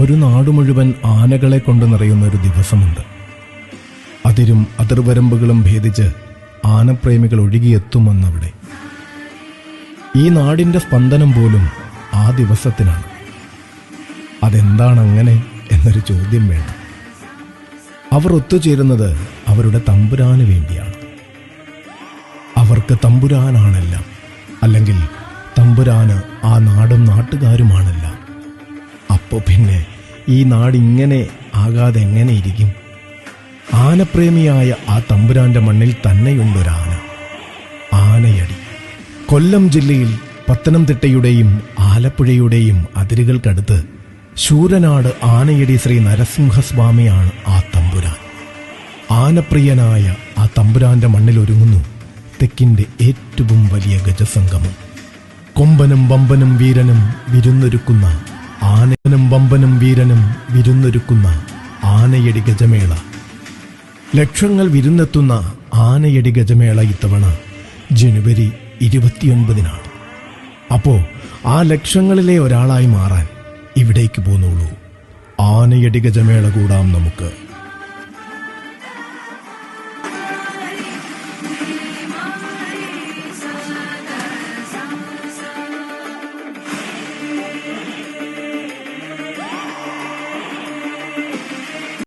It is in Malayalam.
ഒരു നാട് മുഴുവൻ ആനകളെ കൊണ്ട് നിറയുന്ന ഒരു ദിവസമുണ്ട്. അതിരും അതിർവരമ്പുകളും ഭേദിച്ച് ആനപ്രേമികൾ ഒഴുകിയെത്തുമെന്നവിടെ. ഈ നാടിൻ്റെ സ്പന്ദനം പോലും ആ ദിവസത്തിനാണ്. അതെന്താണങ്ങനെ എന്നൊരു ചോദ്യം വേണം. അവർ ഒത്തുചേരുന്നത് അവരുടെ തമ്പുരാന് വേണ്ടിയാണ്. അവർക്ക് തമ്പുരാനാണെല്ലാം, അല്ലെങ്കിൽ തമ്പുരാന് ആ നാടും നാട്ടുകാരുമാണെല്ലാം. അപ്പോൾ പിന്നെ ഈ നാടിങ്ങനെ ആകാതെ എങ്ങനെ ഇരിക്കും? ആനപ്രേമിയായ ആ തമ്പുരാന്റെ മണ്ണിൽ തന്നെയുണ്ടൊരാന, ആനയടി. കൊല്ലം ജില്ലയിൽ പത്തനംതിട്ടയുടെയും ആലപ്പുഴയുടെയും അതിരുകൾക്കടുത്ത് ശൂരനാട് ആനയടി ശ്രീ നരസിംഹസ്വാമിയാണ് ആ തമ്പുരാൻ. ആനപ്രിയനായ ആ തമ്പുരാന്റെ മണ്ണിൽ ഒരുങ്ങുന്നു തെക്കിന്റെ ഏറ്റവും വലിയ ഗജസംഗമം. കൊമ്പനും വമ്പനും വീരനും വിരുന്നൊരുക്കുന്ന ആനനും വമ്പനും വീരനും വിരുന്നൊരുക്കുന്ന ആനയടി ഗജമേള. ലക്ഷങ്ങൾ വിരുന്നെത്തുന്ന ആനയടി ഗജമേള ഇത്തവണ ജനുവരി 29-നാണ്. അപ്പോ ആ ലക്ഷങ്ങളിലെ ഒരാളായി മാറാൻ ഇവിടേക്ക് പോന്നോളൂ. ആനയടി ഗജമേള കൂടാം നമുക്ക്.